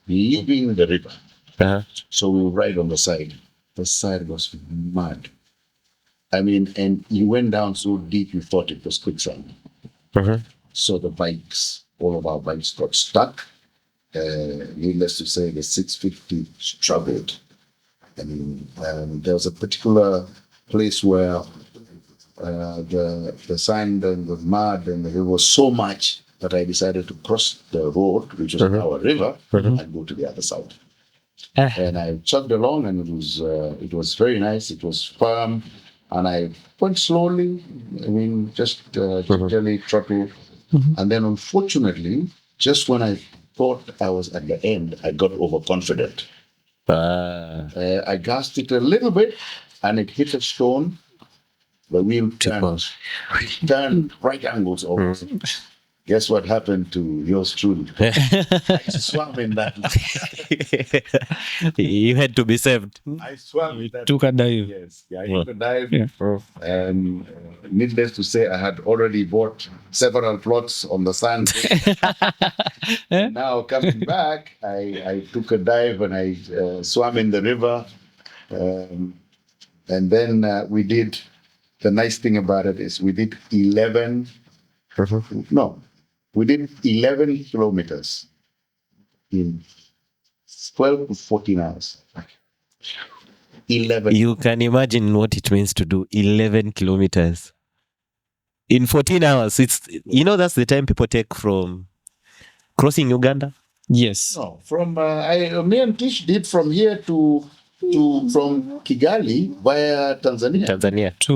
leaving the river. Uh-huh. So we would ride on the side. The side was mud. I mean, and you went down so deep you thought it was quicksand. Uh-huh. So the bikes, all of our bikes got stuck. Needless to say, the 650 struggled. I mean, there was a particular place where the sand and the mud and the river was so much that I decided to cross the road, which was now a river, and go to the other side. And I chugged along, and it was very nice. It was firm, and I went slowly. I mean, just gently trotted. And then, unfortunately, just when I thought I was at the end, I got overconfident. I gassed it a little bit, and it hit a stone. The wheel turned right angles almost. Guess what happened to yours truly? I swam in that. You had to be saved. I swam in that. Took a dive. Yes, I took a dive. Yeah. And needless to say, I had already bought several plots on the sand. Now coming back, I took a dive and I swam in the river. And then we did, the nice thing about it is we did 11 kilometers in 12 to 14 hours. 11. You can imagine what it means to do 11 kilometers in 14 hours. It's, that's the time people take from crossing Uganda. Yes. No, from me and Tish did from here from Kigali via Tanzania To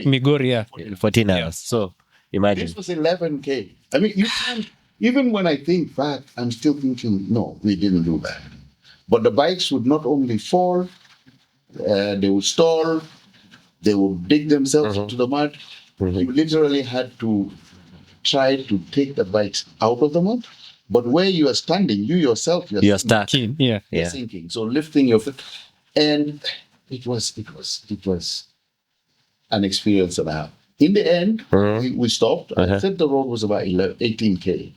Migori, yeah. in 14 hours. So imagine. This was 11K. I mean, you can't, even when I think back, I'm still thinking, no, we didn't do that. But the bikes would not only fall, they would stall, they would dig themselves into the mud. You literally had to try to take the bikes out of the mud. But where you are standing, you yourself, You're stuck. Yeah. you're sinking. So lifting your foot, and it was an experience and a half. In the end, we stopped. I said the road was about 18K.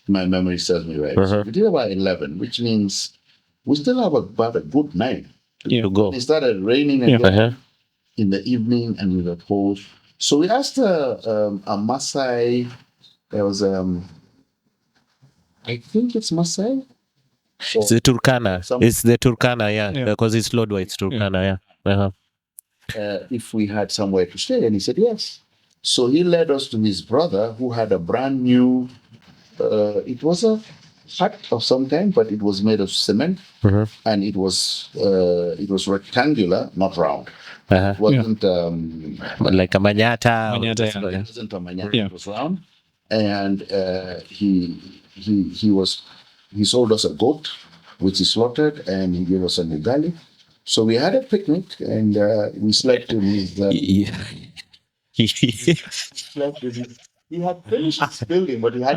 My memory serves me right. So we did about 11, which means we still have about a good night To go. It started raining again in the evening, and we were cold. So we asked a Maasai. There was I think it's Maasai. It's the Turkana. It's the Turkana, Yeah. because it's Lodwar, it's Turkana, If we had somewhere to stay, and he said yes. So he led us to his brother, who had a brand new. It was a hut of some kind, but it was made of cement, and it was rectangular, not round. It wasn't Like a Manyata. Manyata, it wasn't a manyata, Yeah. it was round. And he sold us a goat, which he slaughtered, and he gave us a ugali. So we had a picnic, and we slept in his. He had finished his building, but he had.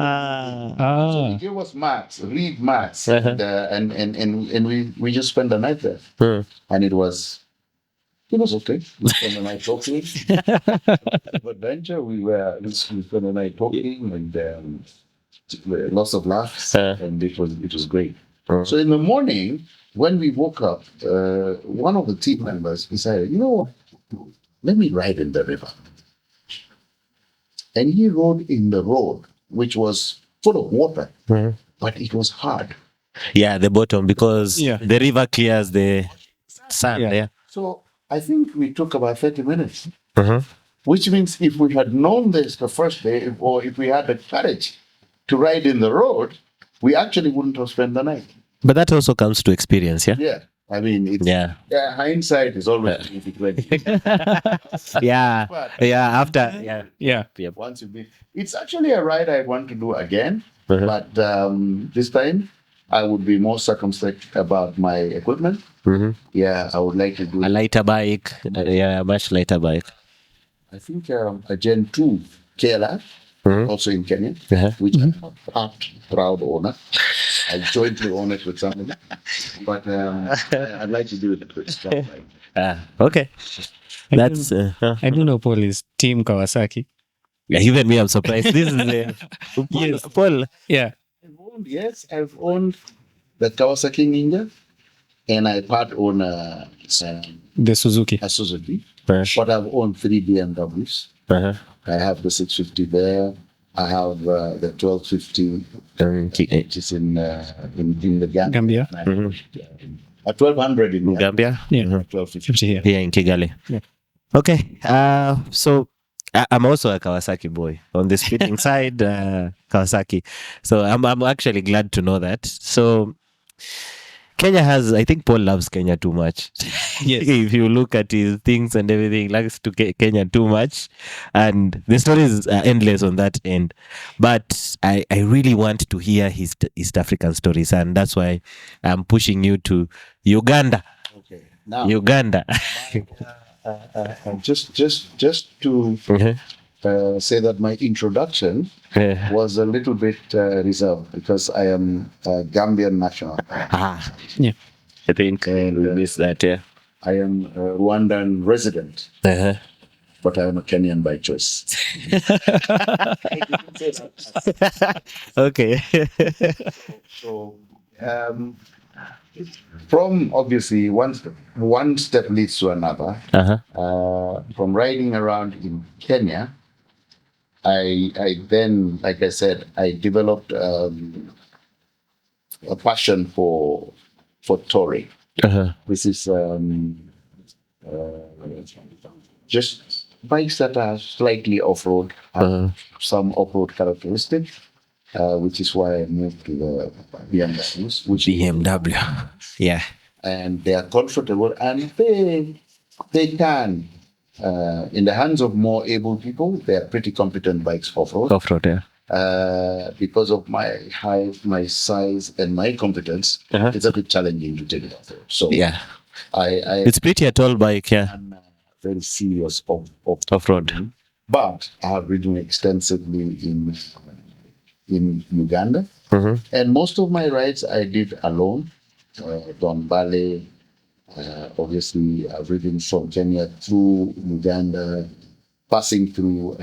So he gave us mats, reed mats, and we just spent the night there, and it was okay. We spent the night talking. Adventure. We spent the night talking, and lots of laughs, and it was great. So in the morning, when we woke up, one of the team members decided, you know what, let me ride in the river. And he rode in the road, which was full of water, but it was hard. Yeah, the bottom, because the river clears the sand. Yeah. So I think we took about 30 minutes, which means if we had known this the first day, or if we had the courage to ride in the road, we actually wouldn't have spent the night. But that also comes to experience, yeah? Yeah. I mean, it's, hindsight is always 2020. Yeah. After, Once you be, it's actually a ride I want to do again, but this time I would be more circumspect about my equipment. Yeah, I would like to do a lighter bike. A much lighter bike. I think a Gen 2 KLR, also in Kenya, which I'm a proud owner. I jointly own it with somebody, but I'd like to do it with stuff like that. Okay. I don't know Paul is Team Kawasaki. Yeah, even me, I'm surprised. This is Yes. Paul. Yeah. I've owned the Kawasaki Ninja, and I part own The Suzuki. a Suzuki. Uh-huh. But I've owned 3 BMWs. Uh-huh. I have the 650 there. I have the 1250, which is in the Gambia. A 1200 in Gambia. Yeah. 1250. 50 here. Here in Kigali. Yeah. Okay. So I'm also a Kawasaki boy on the speeding side. Kawasaki. So I'm actually glad to know that. So Kenya has, I think Paul loves Kenya too much. Yes. If you look at his things and everything, likes to Kenya too much. And the stories are endless on that end. But I really want to hear his East African stories. And that's why I'm pushing you to Uganda. Okay. Now, Uganda. just to say that my introduction Yeah. was a little bit reserved because I am a Gambian national. Yeah. I think we missed that, yeah. I am a Rwandan resident, Uh-huh. but I am a Kenyan by choice. Okay. So, from obviously one step leads to another. Uh-huh. From riding around in Kenya, I then, like I said, I developed a passion for touring. Uh-huh. This is just bikes that are slightly off-road, have some off-road characteristics, which is why I moved to the BMWs, which BMW. Yeah. and they are comfortable and they can, in the hands of more able people, they are pretty competent bikes off-road. Off-road, yeah. Because of my height, my size, and my competence, it's a bit challenging to take it off-road. So Yeah. I It's pretty a tall bike, yeah. am very serious of Off-road. but I have ridden extensively in Uganda, and most of my rides I did alone. Don Bale, obviously I've ridden from Kenya through Uganda, passing through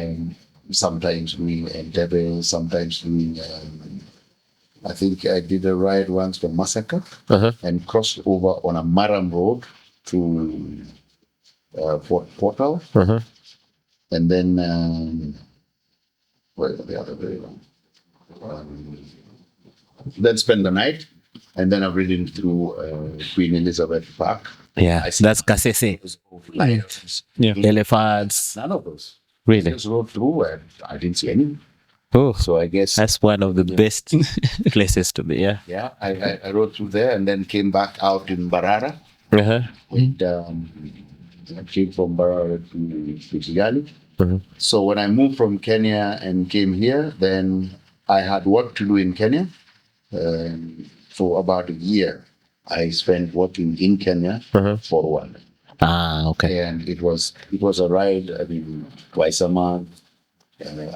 sometimes we Entebbe, sometimes we. I think I did a ride once from Masaka and crossed over on a Maram road to Port Portal, and then where the other way around. Then spend the night, and then I've ridden through Queen Elizabeth Park. Yeah. I see That's Kasese. lions. Yeah. Elephants. None of those. Really? Just rode through and I didn't see any. Oh, So I guess that's one of the best places to be, yeah. yeah, I rode through there and then came back out in Barara. Uh-huh. And, I came from Barara to Kigali. So when I moved from Kenya and came here, then I had work to do in Kenya. For about a year, I spent working in Kenya for Rwanda. Ah, okay. And it was a ride. I mean, twice a month.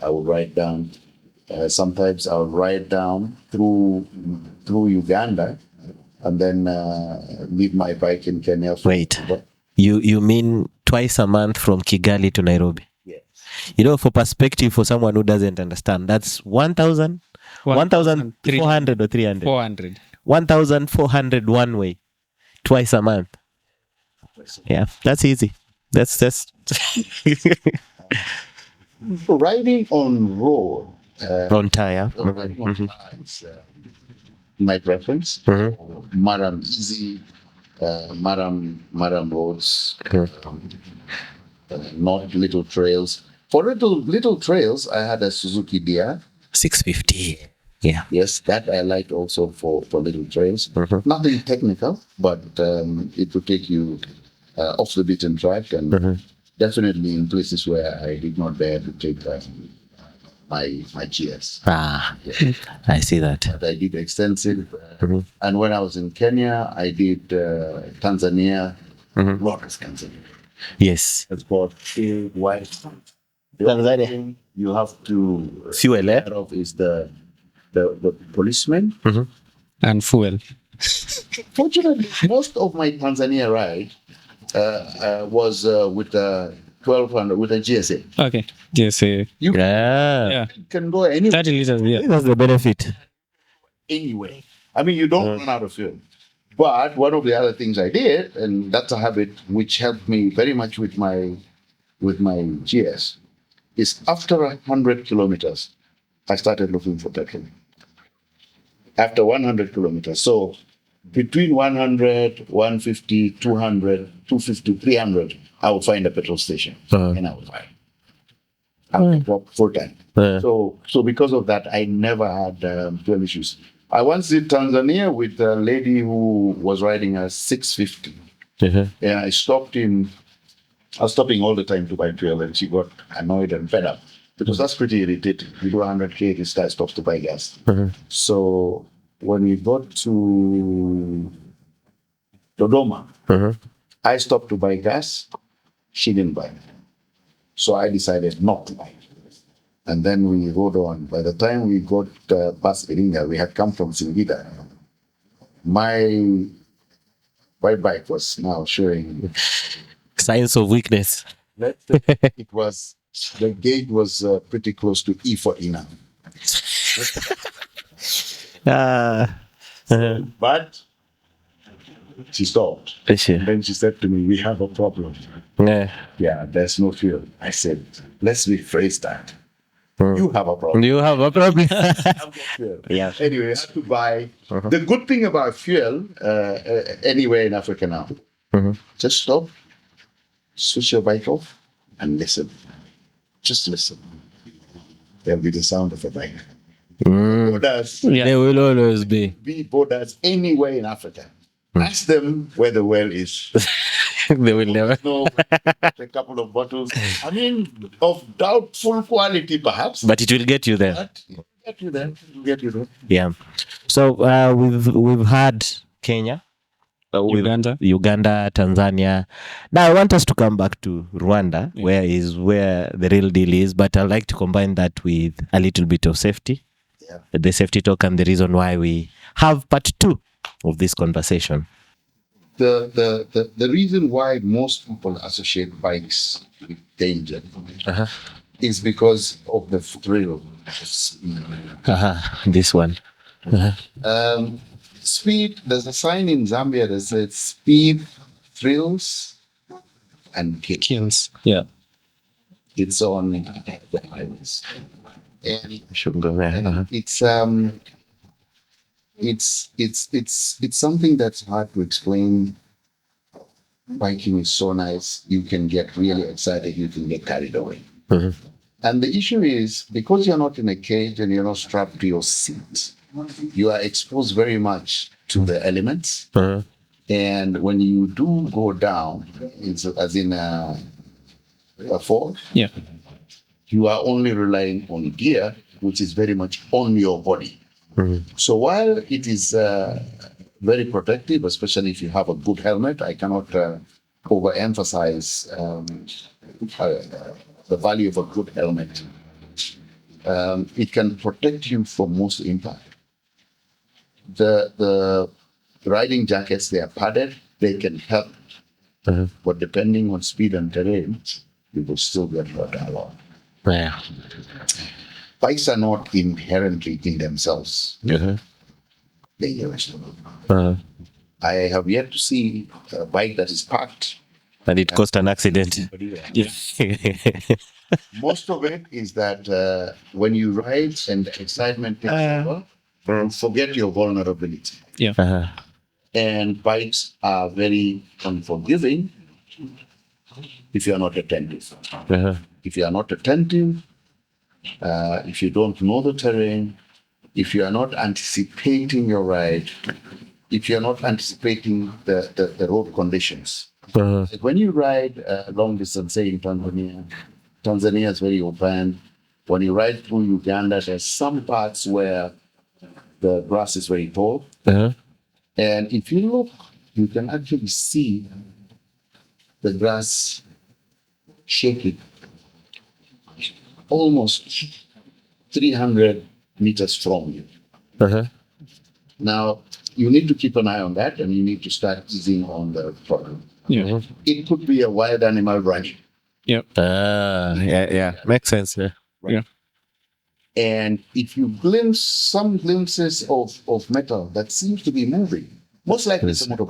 I would ride down. Sometimes I would ride down through Uganda, and then leave my bike in Kenya. Wait. You mean twice a month from Kigali to Nairobi? Yes. You know, for perspective, for someone who doesn't understand, that's 1,400 or 300? 400. 1,400 one way, twice a month. Yeah, that's easy. That's Riding on road. on tire. Riding on tires, my preference. Maram easy, Maram roads, not little trails. For little trails, I had a Suzuki DR. 650. Yeah. Yes, that I liked also for little trails. Nothing technical, but it would take you off the beaten track and definitely in places where I did not dare to take my GS. Ah, I see that. But I did extensive. And when I was in Kenya, I did Tanzania, lot of Tanzania. Yes. It's called white. Tanzania. You have to Fuel, eh? care of is the policemen. And fuel. Fortunately, most of my Tanzania ride was with a 1200 with a GSA. Okay. Yes. You Yeah. Yeah. can go anywhere. 30 liters. Yeah. That's the benefit. Anyway. I mean, you don't run out of fuel. But one of the other things I did, and that's a habit which helped me very much with my GS, is after 100 kilometers, I started looking for petrol. After 100 kilometers. So between 100, 150, 200, 250, 300, I will find a petrol station and I will buy it. I will walk full time. So because of that, I never had fuel issues. I once did Tanzania with a lady who was riding a 650. And I was stopping all the time to buy fuel, and she got annoyed and fed up because that's pretty irritating. You go 100K, this guy stops to buy gas. So when we got to Dodoma, I stopped to buy gas. She didn't buy it. So I decided not to buy it. And then we rode on. By the time we got past Iringa, we had come from Singida. My bike was now showing signs of weakness. The gauge was pretty close to E40 now. But she stopped. And then she said to me, "We have a problem." Yeah, there's no fuel. I said, "Let's rephrase that. You have a problem." You have a problem. Yeah. Anyway, I had to buy. The good thing about fuel, anywhere in Africa now, just stop, switch your bike off, and listen. Just listen. There'll be the sound of a bike. Borders. There will always be borders anywhere in Africa. Ask them where the well is. They will never know. A couple of bottles. I mean, of doubtful quality, perhaps. But it will get you there. But it will get you there. It will get you there. Yeah. So we've had Kenya, Uganda, Tanzania. Now I want us to come back to Rwanda, where the real deal is. But I'd like to combine that with a little bit of safety, the safety talk, and the reason why we have part 2 of this conversation. The reason why most people associate bikes with danger is because of the thrill. This one. Speed, there's a sign in Zambia that says speed, thrills, and kills. Yeah. It's on the highways. And Should go there. it's something that's hard to explain. Biking is so nice. You can get really excited. You can get carried away. And the issue is, because you're not in a cage and you're not strapped to your seat, you are exposed very much to the elements. And when you do go down, as in a fall, you are only relying on gear, which is very much on your body. So while it is very protective, especially if you have a good helmet, I cannot overemphasize the value of a good helmet. It can protect you from most impact. The riding jackets, they are padded, they can help. But depending on speed and terrain, you will still get hurt a lot. Bikes are not inherently in themselves dangerous. I have yet to see a bike that is parked and it caused an accident. Most of it is that when you ride and the excitement takes over, you forget your vulnerability. And bikes are very unforgiving if you are not attentive. If you are not attentive, if you don't know the terrain, if you are not anticipating your ride, if you're not anticipating the road conditions. Like when you ride long distance, say in Tanzania is very open. When you ride through Uganda, there's some parts where the grass is very tall. And if you look, you can actually see the grass shaking almost 300 meters from you. Now, you need to keep an eye on that, and you need to start easing on the problem. It could be a wild animal running. Makes sense. And if you glimpse some glimpses of metal that seems to be moving, most likely it's a motorbike.